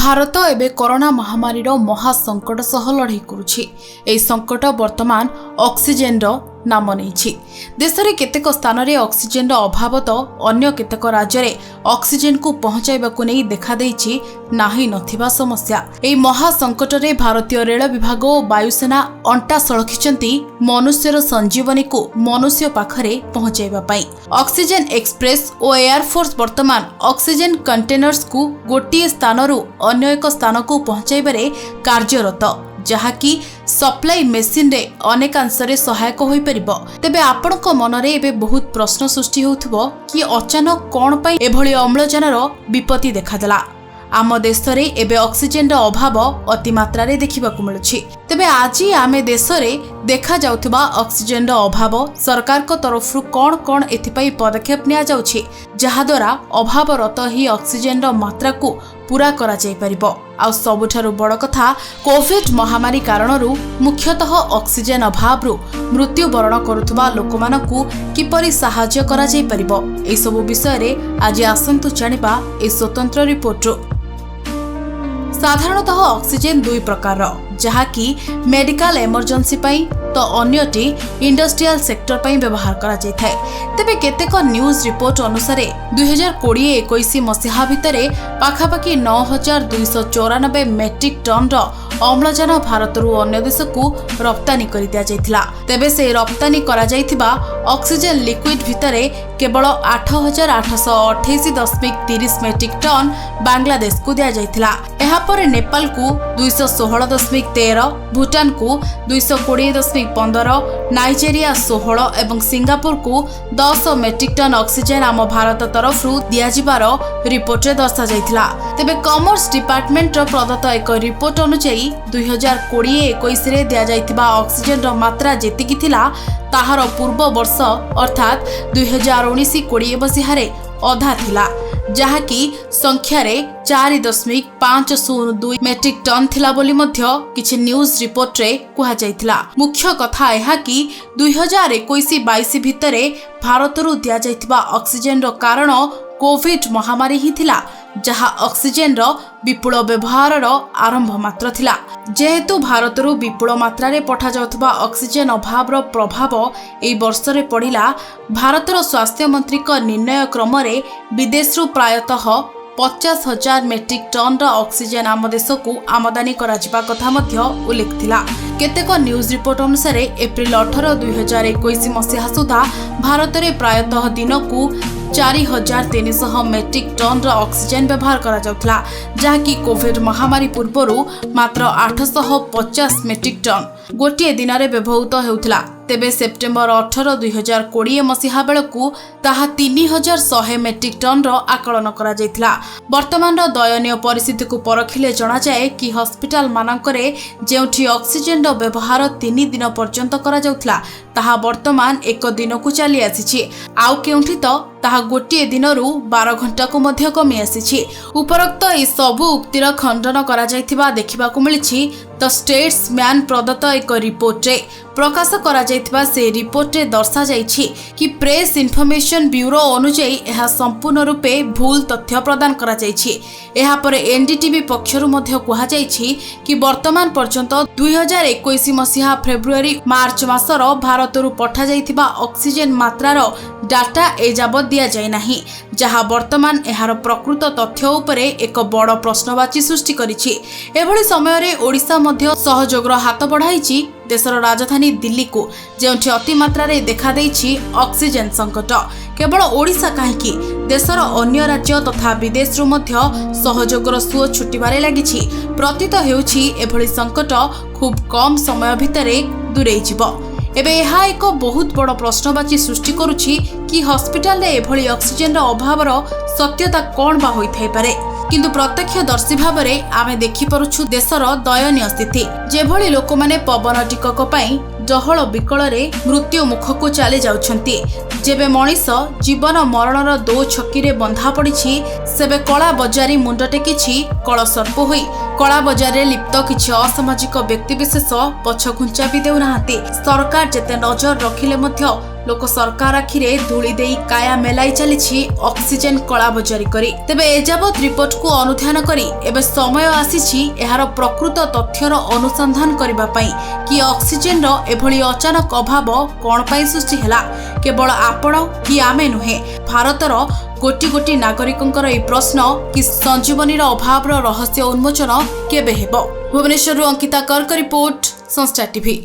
भारत एबे कोरोना महामारी महासंकट सह लड़ाई करुछि। एही संकट वर्तमान ऑक्सीजन नाम नहीं। देश में केतेक स्थान में ऑक्सीजन अभाव तो अन्य केतेक राज्य में ऑक्सीजन को पहुंचाइबाकु नहीं देखा देइछि नाही नथिबा समस्या। एही महासंकट में भारतीय रेल विभाग और वायुसेना अंटा सळखिचंती मनुष्यर संजीवनी को मनुष्य पाखरे पहुंचाइबा पई। ऑक्सीजन एक्सप्रेस और एयरफोर्स वर्तमान ऑक्सीजन कंटेनर्स को गोटे स्थानरू अन्य एक स्थान को पहुंचाइबारे कार्यरत, जहाँकि सप्लाई मेसिन रे अनेकांशरे सहायक होई परिबो। तेबे आपनक मनरे एबे बहुत प्रश्न सृष्टि होउथबो कि अचानक कोन पई एभली अम्लजानर विपत्ति देखादेला। आम देश रे एबे ऑक्सीजन रो अभाव अति मात्रा रे देखिबाकु मिलुछि। तेबे आज आमे देश रे देखा जाउथबा ऑक्सीजन रो अभाव सरकार को तरफरु कोन कोन एथिपई पदक्षेप निया जाउछि, जहा द्वारा अभावरत ही ऑक्सीजन रो मात्रा को पूरा करा जाय परिबो। आ सबुठारु बड़ कथा, कोविड महामारी कारणरू मुख्यतः ऑक्सीजन अभावरू मृत्युवरण करुथबा लोकमानकु किपरि सहाय्य करा जाय परिबो। ए सब विषय रे आज आसंतु जानिबा ए स्वतंत्र रिपोर्टरू। साधारणतः ऑक्सीजन दुई प्रकार, जहाँकि मेडिकल इमरजेंसी पई तो अन्यटी इंडस्ट्रियल सेक्टर पई व्यवहार करा जाय थाए। तेबे केतेक न्यूज रिपोर्ट अनुसार 2020-21 मसीहा भितरे पाखापाखि 9294 मेट्रिक टन रो अम्लजान भारतरू अन्य देश को रप्तानी कर दिया जायथिला। तेबे से रप्तानी करा जायथिबा ऑक्सीजन लिक्विड भितरे केवल 8828.30 मेट्रिक टन बांग्लादेश को दिया जायथिला। एहा पर नेपाल को 216.13, भूटान को 220.15, नाइजेरिया 16 एवं सिंगापुर को 10 मेट्रिक टन ऑक्सीजन आम भारत तरफ दिया जिबार रिपोर्ट रे दर्शा जायथिला। तेबे कॉमर्स डिपार्टमेंट रो प्रदत्त एक रिपोर्ट अनुसार 2020-21 रे दिया जायथिबा ऑक्सीजन रो मात्रा जेतिकी थिला ताहार पूर्व वर्ष अर्थात 2019-20 मसीहारे अधा थिला, जहाँकि संख्यार 4.502 मेट्रिक टन थिला बोली मध्य किछि न्यूज रिपोर्ट रे कुहा जायथिला। मुख्य कथा एहा कि 2021-22 भितरे भारतरू दिया जायथिबा ऑक्सीजन रो कारण कोविड महामारी ही थिला, जहा ऑक्सीजन रो विपुल व्यवहार रो आरंभ मात्र थिला। जेहेतु भारतरू विपुल मात्रा रे पठा जाउथबा ऑक्सीजन अभाव रो प्रभाव एई वर्ष रे पड़िला, भारतर स्वास्थ्य मंत्री को निर्णय क्रम रे विदेशरू प्रायतः 50,000 मेट्रिक टन रो ऑक्सीजन आम देश को आमदानी करा जिबा कथा मध्य उल्लेख थिला। केतेक न्यूज रिपोर्ट अनुसार एप्रिल 18, 2021 मसीहा सुधा भारत रे प्रायतः दिन को 4300 मेट्रिक टन रो ऑक्सीजन व्यवहार करा जाउथला, जहाँकि कोविड महामारी पूर्वरू मात्र 850 मेट्रिक टन गोटे दिन में व्यवहृत हेउथला। तेबे सेप्टेम्बर 18, 2020 मसीहा बेलकू ताहा 3100 मेट्रिक टन रो आकलन करा जायथिला। वर्तमान रो दयनीय परिस्थिति को परखिले जणा जाए कि हॉस्पिटल मानकरे जेउठी ऑक्सीजन रो व्यवहार 3 दिन पर्यंत करा जाउथला, ताहा वर्तमान 1 दिन को चली आसीछि। आउ केउठी तो ताहा गोटे दिनरू 12 घंटा को मध्य कमी आसीछि। उपरोक्त ए सबु उक्तिर खंडन करा जायथिबा देखिबाकु मिलिछि। द स्टेट्समैन प्रदत्त एक रिपोर्ट रे प्रकाश करा जायथिबा से रिपोर्ट रे दर्शा जायछि कि प्रेस इन्फॉर्मेशन ब्यूरो अनुसार यह संपूर्ण रूपे भूल तथ्य प्रदान करा जायछि। एहा पर एनडीटीवी पक्षरु मध्य कुहा जायछि कि वर्तमान पर्यंत 2021 मसीहा फेब्रुआरी मार्च मासर भारतरू पठा जायथिबा ऑक्सीजन मात्रार डाटा एजाबत दिया जाय नाही, जहा वर्तमान एहार प्रकृत तथ्य उपरे एक बड़ प्रश्नवाची सृष्टि करिछि। एभली समय रे ओडिशा मध्य सहयोगर हाथ बढ़ाइछि देशर राजधानी दिल्ली को, जेउठी अति मात्रा रे देखा देइछि ऑक्सीजन संकट। केवल ओडिशा काहेकि देशर अन्य राज्य तथा विदेश रु मध्य सहयोगर सुओ छुटिबारे लागिछि। प्रतीत हेउछि एभली संकट खूब कम समय भितरे दूरेइ जिवो। एबे यह एक बहुत बड़ प्रश्नवाची सृष्टि करुछि कि हॉस्पिटल रे एभली ऑक्सीजन रो अभाव रो सत्यता कोन बा होई थाई पारे, किंतु प्रत्यक्षदर्शी भाव में आमे देखि परुछु देशर दयनीय स्थिति। जेभली लोक माने पवन टिकक पई जहल विकल रे मृत्यु मुख को चली जाउछंती, जेबे मनीष जीवन मरणर दो छकी रे बंधा पड़िछि, सेबे कला बजारी मुंड टेकिछि कल सर्प होई कला बजार रे लिप्त किछि असामाजिक व्यक्तिविशेष पछघुंचा भी देउनाहांती। सरकार जेते नजर रखिले मध्य लोक सरकार आखिरे धूली देई काया मेलाई चलीछि ऑक्सीजन कला बजारी करी। तेबे एजावत रिपोर्ट को अनुध्यान करी एबे समय आसीछि एहार प्रकृत तथ्यर अनुसंधान करबा पई कि ऑक्सीजन रो एभली अचानक अभाव कोन पई सृष्टि हला। केवल आपण कि आमे नुहे, भारतर कोटी कोटी नागरिकंकर ए प्रश्न कि संजीवनीर अभाव रहस्य उन्मोचन केबे हेबो। भुवनेश्वर अंकिता कर्क रिपोर्ट, संस्था टीवी।